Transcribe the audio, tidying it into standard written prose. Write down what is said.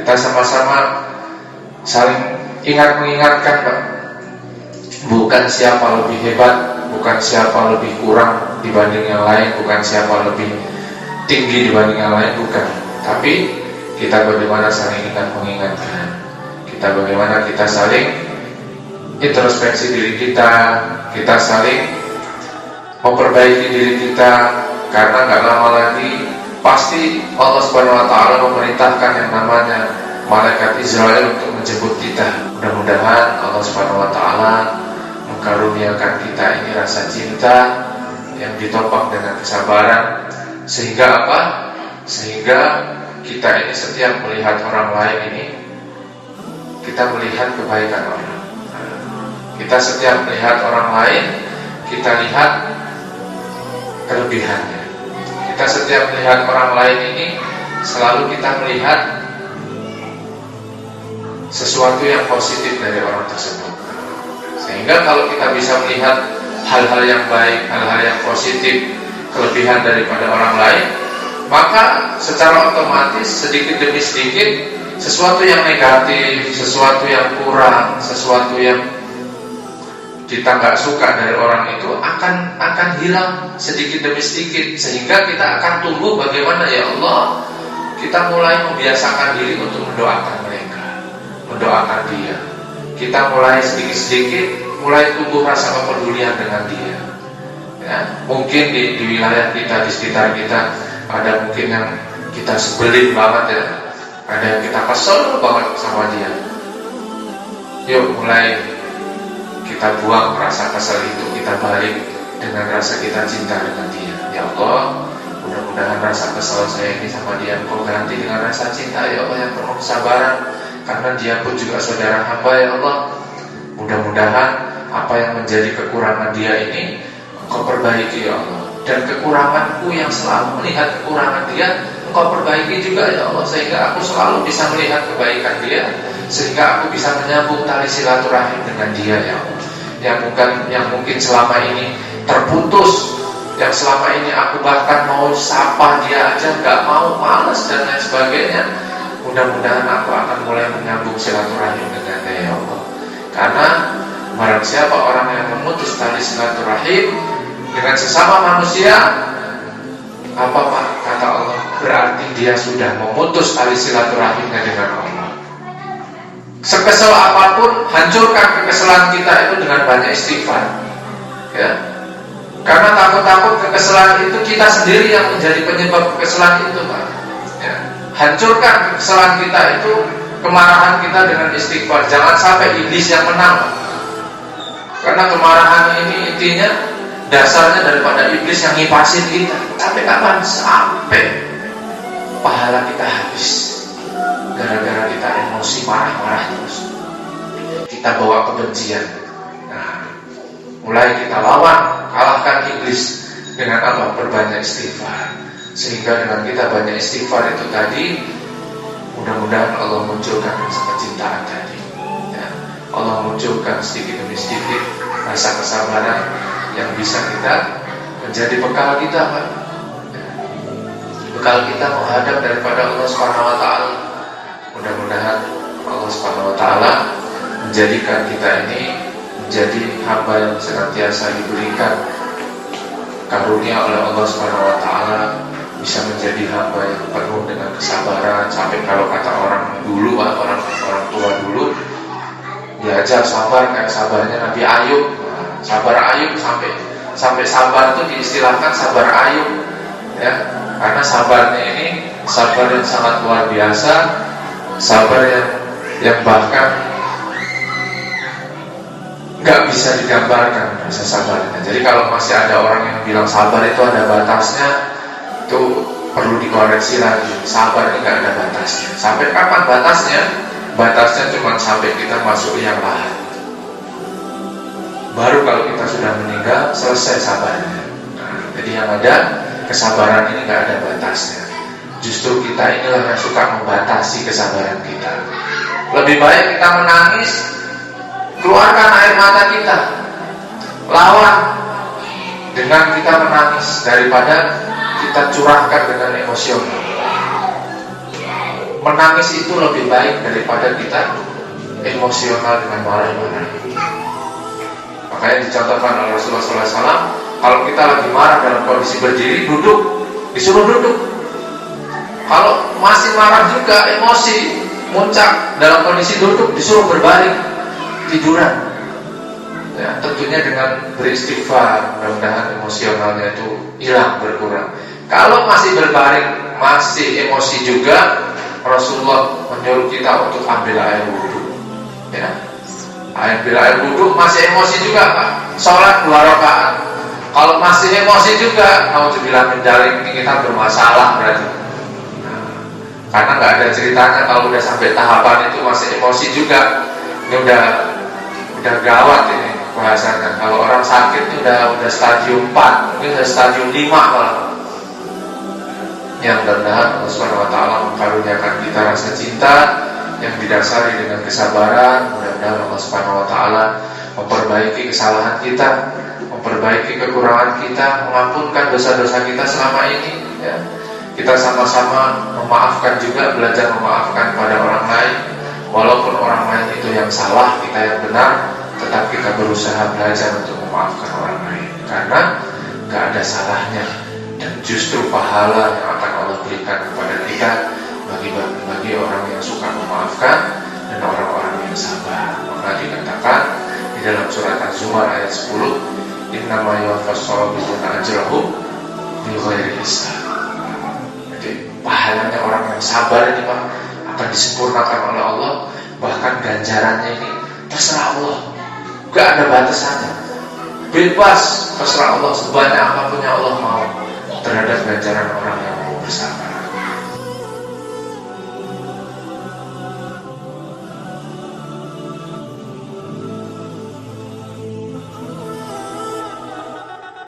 Kita sama-sama saling ingat mengingatkan, Pak. Bukan siapa lebih hebat, bukan siapa lebih kurang dibanding yang lain, bukan siapa lebih tinggi dibanding yang lain, bukan. Tapi kita bagaimana saling ingat mengingatkan. Kita bagaimana kita saling introspeksi diri kita saling memperbaiki diri kita, karena nggak lama lagi pasti Allah Subhanahu Wa Taala memerintahkan yang namanya malaikat Israel untuk menjemput kita. Mudah-mudahan Allah Subhanahu Wa Taala mengkaruniakan kita ini rasa cinta yang ditopang dengan kesabaran, sehingga apa? Sehingga kita ini setiap melihat orang lain ini, kita melihat kebaikan orang. Kita setiap melihat orang lain, kita lihat kelebihannya. Kita setiap melihat orang lain ini, selalu kita melihat sesuatu yang positif dari orang tersebut. Sehingga kalau kita bisa melihat hal-hal yang baik, hal-hal yang positif, kelebihan daripada orang lain, maka secara otomatis sedikit demi sedikit sesuatu yang negatif, sesuatu yang kurang, sesuatu yang kita nggak suka dari orang itu akan hilang sedikit demi sedikit, sehingga kita akan tumbuh bagaimana, ya Allah, kita mulai membiasakan diri untuk mendoakan mereka, mendoakan dia. Kita mulai sedikit-sedikit mulai tumbuh rasa kepedulian dengan dia. Ya, mungkin di wilayah kita, di sekitar kita ada mungkin yang kita sebelin banget, ya, ada yang kita kesel banget sama dia. Yuk mulai kita buang rasa kesel itu, kita balik dengan rasa kita cinta dengan dia. Ya Allah, mudah-mudahan rasa kesel saya ini sama dia Engkau ganti dengan rasa cinta, ya Allah, yang penuh kesabaran, karena dia pun juga saudara hamba, ya Allah. Mudah-mudahan apa yang menjadi kekurangan dia ini Engkau perbaiki, ya Allah. Dan kekuranganku yang selalu melihat kekurangan dia Engkau perbaiki juga, ya Allah, sehingga aku selalu bisa melihat kebaikan dia, sehingga aku bisa menyambung tali silaturahim dengan dia, ya Allah. Yang mungkin selama ini terputus, yang selama ini aku bahkan mau sapa dia aja nggak mau, malas dan lain sebagainya. Mudah-mudahan aku akan mulai menyambung silaturahim dengan dia, ya Allah. Karena barang siapa orang yang memutus tali silaturahim dengan sesama manusia, apa Pak kata Allah, berarti dia sudah memutus tali silaturahimnya dengan Allah. Sekesel apapun, hancurkan kekesalan kita itu dengan banyak istighfar, ya. Karena takut-takut kekesalan itu kita sendiri yang menjadi penyebab kekesalan itu, Pak. Ya. Hancurkan kekesalan kita itu, kemarahan kita dengan istighfar. Jangan sampai iblis yang menang, Pak. Karena kemarahan ini intinya dasarnya daripada iblis yang ngipasin kita. Sampai kapan? Sampai pahala kita habis. Gara-gara kita emosi, marah-marah terus, kita bawa kebencian. Nah, mulai kita lawan, kalahkan iblis dengan apa? Berbanyak istighfar. Sehingga dengan kita banyak istighfar itu tadi, mudah-mudahan Allah munculkan rasa kecintaan tadi, ya. Allah munculkan sedikit demi sedikit rasa kesabaran yang bisa kita menjadi bekal kita, Pak. Ya. Bekal kita menghadap daripada Allah Subhanahu Wa Taala. Mudah-mudahan Allah Subhanahu Wa Taala menjadikan kita ini menjadi hamba yang senantiasa diberikan karunia oleh Allah Subhanahu Wa Taala, bisa menjadi hamba yang penuh dengan kesabaran. Sampai kalau kata orang dulu, orang tua dulu, belajar sabar kayak sabarnya Nabi Ayub. Sabar Ayub, sampai sabar itu diistilahkan sabar Ayub, ya, karena sabarnya ini sabar yang sangat luar biasa. Sabar yang bahkan nggak bisa digambarkan rasa sabarnya. Jadi kalau masih ada orang yang bilang sabar itu ada batasnya, itu perlu dikoreksi lagi. Sabar ini nggak ada batasnya. Sampai kapan batasnya? Batasnya cuma sampai kita masuk liang lahat. Baru kalau kita sudah meninggal selesai sabarnya. Nah, jadi yang ada kesabaran ini nggak ada batasnya. Justru kita inilah yang suka membatasi kesabaran kita. Lebih baik kita menangis, keluarkan air mata kita, lawan dengan kita menangis, daripada kita curahkan dengan emosional. menangis itu lebih baik daripada kita emosional dengan marah-marah. Makanya dicontohkan oleh Rasulullah SAW, kalau kita lagi marah dalam kondisi berdiri, duduk, disuruh duduk. Kalau masih marah juga, emosi, muncak dalam kondisi duduk, disuruh berbaring, tiduran. Ya, tentunya dengan beristighfar, mudah-mudahan emosionalnya itu hilang, berkurang. Kalau masih berbaring, masih emosi juga, Rasulullah menyuruh kita untuk ambil air wudhu. Ya, ambil air wudhu, masih emosi juga Pak. Sholat 2 rakaat. Kalau masih emosi juga, nauzubillah min dzalik, ini kita bermasalah berarti. Karena nggak ada ceritanya kalau udah sampai tahapan itu masih emosi juga. Ini udah gawat ini bahasanya. Kalau orang sakit itu udah stadium 4, mungkin udah stadium 5 malah. Yang mudah-mudahan Allah Subhanahu wa taala mengaruniakan kita rasa cinta yang didasari dengan kesabaran. Mudah-mudahan Allah Subhanahu wa taala memperbaiki kesalahan kita, memperbaiki kekurangan kita, mengampunkan dosa-dosa kita selama ini, ya. Kita sama-sama memaafkan juga, belajar memaafkan pada orang lain. Walaupun orang lain itu yang salah, kita yang benar, tetap kita berusaha belajar untuk memaafkan orang lain. Karena gak ada salahnya, dan justru pahala yang akan Allah berikan kepada kita bagi orang yang suka memaafkan dan orang-orang yang sabar. Maka dikatakan di dalam surat Az-Zumar ayat 10, innama yuwaffas shobiruna ajrahum bighairi hisab. Jadi pahalanya orang yang sabar ini Pak akan disempurnakan oleh Allah. Bahkan ganjarannya ini terserah Allah, gak ada batasannya, bebas, terserah Allah sebanyak apapun yang Allah mau terhadap ganjaran orang yang mau bersabar.